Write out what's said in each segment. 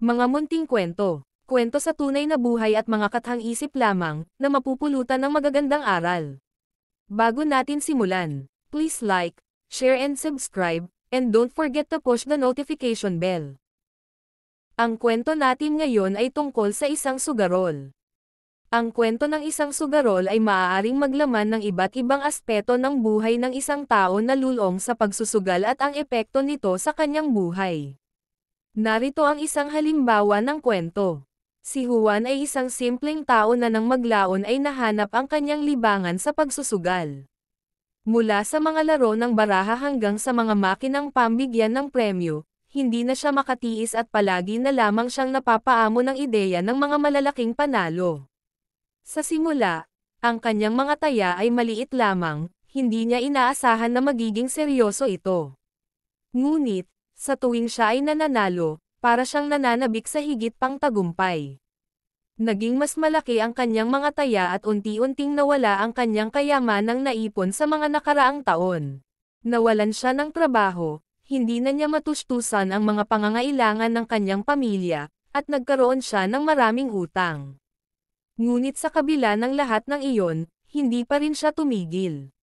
Mga munting kwento. Kwento sa tunay na buhay at mga kathang-isip lamang na mapupulutan ng magagandang aral. Bago natin simulan, please like, share and subscribe, and don't forget to push the notification bell. Ang kwento natin ngayon ay tungkol sa isang sugarol. Ang kwento ng isang sugarol ay maaaring maglaman ng iba't ibang aspeto ng buhay ng isang tao na lulong sa pagsusugal at ang epekto nito sa kanyang buhay. Narito ang isang halimbawa ng kwento. Si Juan ay isang simpleng tao na nang maglaon ay nahanap ang kanyang libangan sa pagsusugal. Mula sa mga laro ng baraha hanggang sa mga makinang pambigyan ng premyo, hindi na siya makatiis at palagi na lamang siyang napapaamo ng ideya ng mga malalaking panalo. Sa simula, ang kanyang mga taya ay maliit lamang, hindi niya inaasahan na magiging seryoso ito. Ngunit, sa tuwing siya ay nananalo, para siyang nananabik sa higit pang tagumpay. Naging mas malaki ang kanyang mga taya at unti-unting nawala ang kanyang kayamanang naipon sa mga nakaraang taon. Nawalan siya ng trabaho, hindi na niya matustusan ang mga pangangailangan ng kanyang pamilya, at nagkaroon siya ng maraming utang. Ngunit sa kabila ng lahat ng iyon, hindi pa rin siya tumigil.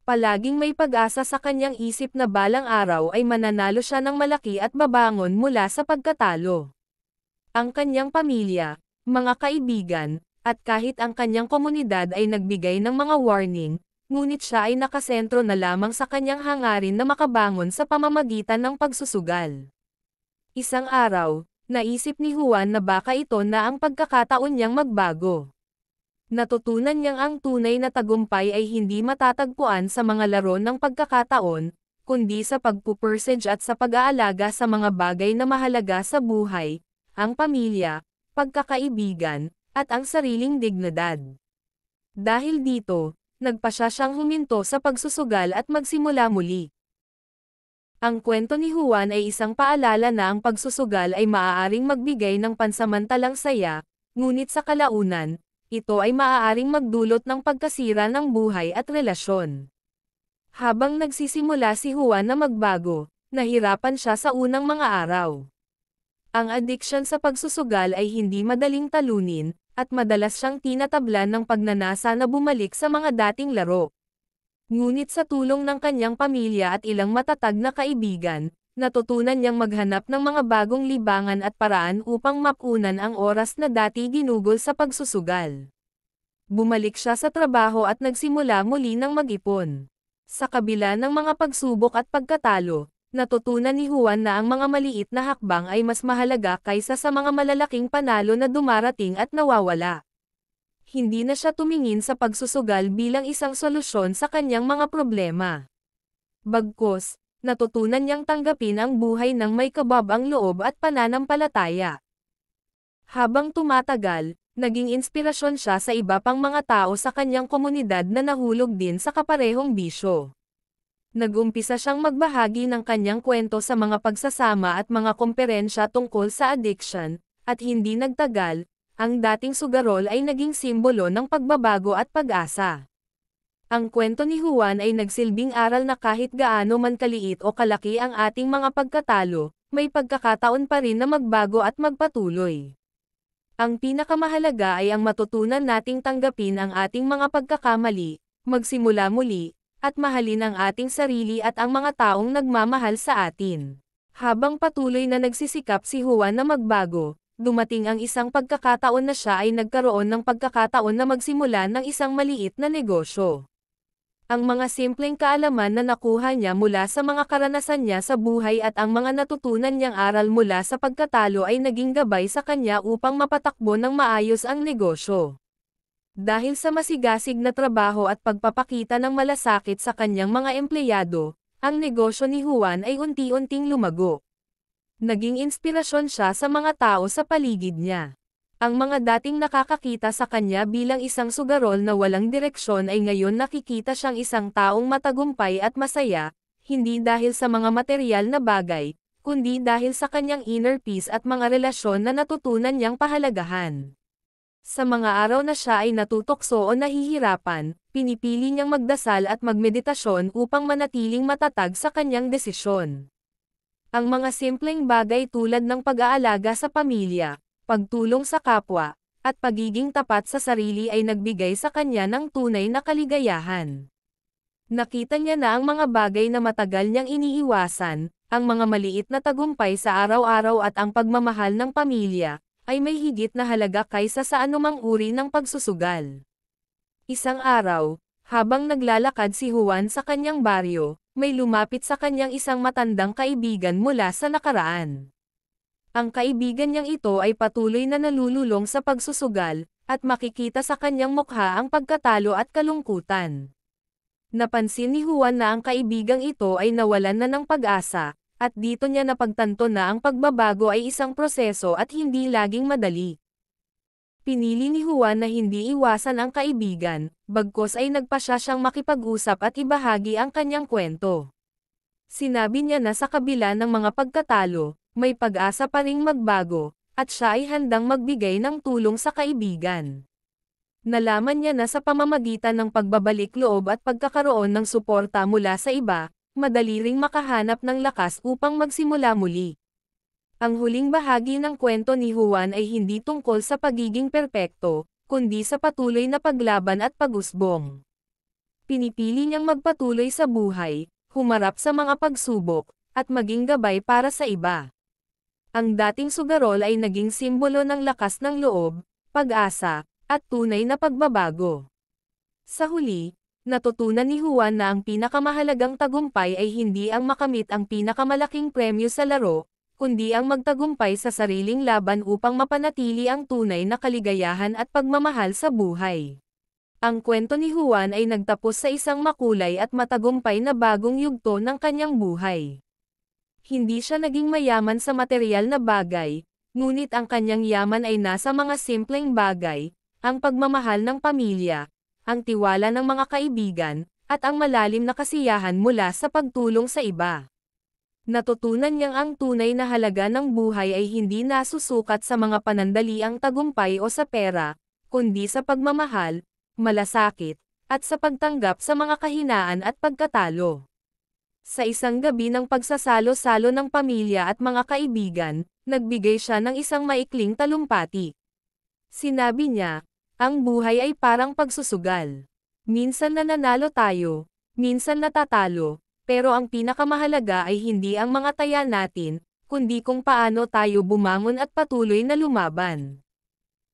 Palaging may pag-asa sa kanyang isip na balang araw ay mananalo siya ng malaki at babangon mula sa pagkatalo. Ang kanyang pamilya, mga kaibigan, at kahit ang kanyang komunidad ay nagbigay ng mga warning, ngunit siya ay nakasentro na lamang sa kanyang hangarin na makabangon sa pamamagitan ng pagsusugal. Isang araw, naisip ni Juan na baka ito na ang pagkakataon niyang magbago. Natutunan niyang ang tunay na tagumpay ay hindi matatagpuan sa mga laro ng pagkakataon, kundi sa pagpupursige at sa pag-aalaga sa mga bagay na mahalaga sa buhay, ang pamilya, pagkakaibigan, at ang sariling dignidad. Dahil dito, nagpasya siyang huminto sa pagsusugal at magsimula muli. Ang kwento ni Juan ay isang paalala na ang pagsusugal ay maaaring magbigay ng pansamantalang saya, ngunit sa kalaunan, ito ay maaaring magdulot ng pagkasira ng buhay at relasyon. Habang nagsisimula si Juan na magbago, nahirapan siya sa unang mga araw. Ang addiction sa pagsusugal ay hindi madaling talunin, at madalas siyang tinatablan ng pagnanasa na bumalik sa mga dating laro. Ngunit sa tulong ng kanyang pamilya at ilang matatag na kaibigan, natutunan niyang maghanap ng mga bagong libangan at paraan upang mapunan ang oras na dati ginugol sa pagsusugal. Bumalik siya sa trabaho at nagsimula muli ng mag-ipon. Sa kabila ng mga pagsubok at pagkatalo, natutunan ni Juan na ang mga maliit na hakbang ay mas mahalaga kaysa sa mga malalaking panalo na dumarating at nawawala. Hindi na siya tumingin sa pagsusugal bilang isang solusyon sa kanyang mga problema. Bagkus, natutunan niyang tanggapin ang buhay ng may kabab ang loob at pananampalataya. Habang tumatagal, naging inspirasyon siya sa iba pang mga tao sa kanyang komunidad na nahulog din sa kaparehong bisyo. Nag-umpisa siyang magbahagi ng kanyang kwento sa mga pagsasama at mga komperensya tungkol sa addiction, at hindi nagtagal, ang dating sugarol ay naging simbolo ng pagbabago at pag-asa. Ang kwento ni Juan ay nagsilbing aral na kahit gaano man kaliit o kalaki ang ating mga pagkatalo, may pagkakataon pa rin na magbago at magpatuloy. Ang pinakamahalaga ay ang matutunan nating tanggapin ang ating mga pagkakamali, magsimula muli, at mahalin ang ating sarili at ang mga taong nagmamahal sa atin. Habang patuloy na nagsisikap si Juan na magbago, dumating ang isang pagkakataon na siya ay nagkaroon ng pagkakataon na magsimula ng isang maliit na negosyo. Ang mga simpleng kaalaman na nakuha niya mula sa mga karanasan niya sa buhay at ang mga natutunan niyang aral mula sa pagkatalo ay naging gabay sa kanya upang mapatakbo ng maayos ang negosyo. Dahil sa masigasig na trabaho at pagpapakita ng malasakit sa kanyang mga empleyado, ang negosyo ni Juan ay unti-unting lumago. Naging inspirasyon siya sa mga tao sa paligid niya. Ang mga dating nakakakita sa kanya bilang isang sugarol na walang direksyon ay ngayon nakikita siyang isang taong matagumpay at masaya, hindi dahil sa mga material na bagay, kundi dahil sa kanyang inner peace at mga relasyon na natutunan niyang pahalagahan. Sa mga araw na siya ay natutokso o nahihirapan, pinipili niyang magdasal at magmeditasyon upang manatiling matatag sa kanyang desisyon. Ang mga simpleng bagay tulad ng pag-aalaga sa pamilya, pagtulong sa kapwa, at pagiging tapat sa sarili ay nagbigay sa kanya ng tunay na kaligayahan. Nakita niya na ang mga bagay na matagal niyang iniiwasan, ang mga maliit na tagumpay sa araw-araw at ang pagmamahal ng pamilya, ay may higit na halaga kaysa sa anumang uri ng pagsusugal. Isang araw, habang naglalakad si Juan sa kanyang baryo, may lumapit sa kanyang isang matandang kaibigan mula sa nakaraan. Ang kaibigan niyang ito ay patuloy na nalululong sa pagsusugal, at makikita sa kanyang mukha ang pagkatalo at kalungkutan. Napansin ni Juan na ang kaibigang ito ay nawalan na ng pag-asa, at dito niya napagtanto na ang pagbabago ay isang proseso at hindi laging madali. Pinili ni Juan na hindi iwasan ang kaibigan, bagkus ay nagpasya siyang makipag-usap at ibahagi ang kanyang kwento. Sinabi niya na sa kabila ng mga pagkatalo, may pag-asa pa ring magbago, at siya ay handang magbigay ng tulong sa kaibigan. Nalaman niya na sa pamamagitan ng pagbabalik loob at pagkakaroon ng suporta mula sa iba, madali ring makahanap ng lakas upang magsimula muli. Ang huling bahagi ng kwento ni Juan ay hindi tungkol sa pagiging perpekto, kundi sa patuloy na paglaban at pag-usbong. Pinipili niyang magpatuloy sa buhay, humarap sa mga pagsubok, at maging gabay para sa iba. Ang dating sugarol ay naging simbolo ng lakas ng loob, pag-asa, at tunay na pagbabago. Sa huli, natutunan ni Juan na ang pinakamahalagang tagumpay ay hindi ang makamit ang pinakamalaking premyo sa laro, kundi ang magtagumpay sa sariling laban upang mapanatili ang tunay na kaligayahan at pagmamahal sa buhay. Ang kwento ni Juan ay nagtapos sa isang makulay at matagumpay na bagong yugto ng kanyang buhay. Hindi siya naging mayaman sa material na bagay, ngunit ang kanyang yaman ay nasa mga simpleng bagay, ang pagmamahal ng pamilya, ang tiwala ng mga kaibigan, at ang malalim na kasiyahan mula sa pagtulong sa iba. Natutunan niyang ang tunay na halaga ng buhay ay hindi nasusukat sa mga panandaliang tagumpay o sa pera, kundi sa pagmamahal, malasakit, at sa pagtanggap sa mga kahinaan at pagkatalo. Sa isang gabi ng pagsasalo-salo ng pamilya at mga kaibigan, nagbigay siya ng isang maikling talumpati. Sinabi niya, ang buhay ay parang pagsusugal. Minsan nananalo tayo, minsan natatalo, pero ang pinakamahalaga ay hindi ang mga taya natin, kundi kung paano tayo bumangon at patuloy na lumaban.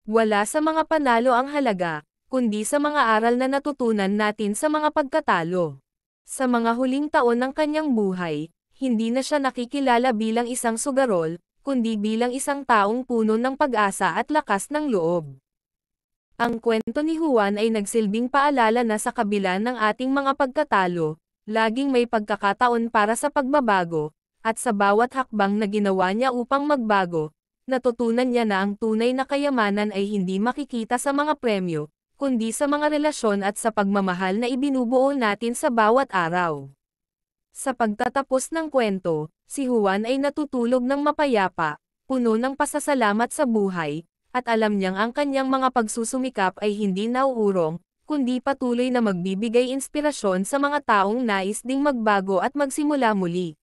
Wala sa mga panalo ang halaga, kundi sa mga aral na natutunan natin sa mga pagkatalo. Sa mga huling taon ng kanyang buhay, hindi na siya nakikilala bilang isang sugarol, kundi bilang isang taong puno ng pag-asa at lakas ng loob. Ang kwento ni Juan ay nagsilbing paalala na sa kabila ng ating mga pagkatalo, laging may pagkakataon para sa pagbabago, at sa bawat hakbang na ginawa niya upang magbago, natutunan niya na ang tunay na kayamanan ay hindi makikita sa mga premyo, kundi sa mga relasyon at sa pagmamahal na ibinubuo natin sa bawat araw. Sa pagtatapos ng kwento, si Juan ay natutulog ng mapayapa, puno ng pasasalamat sa buhay, at alam niyang ang kanyang mga pagsusumikap ay hindi nauurong, kundi patuloy na magbibigay inspirasyon sa mga taong nais ding magbago at magsimula muli.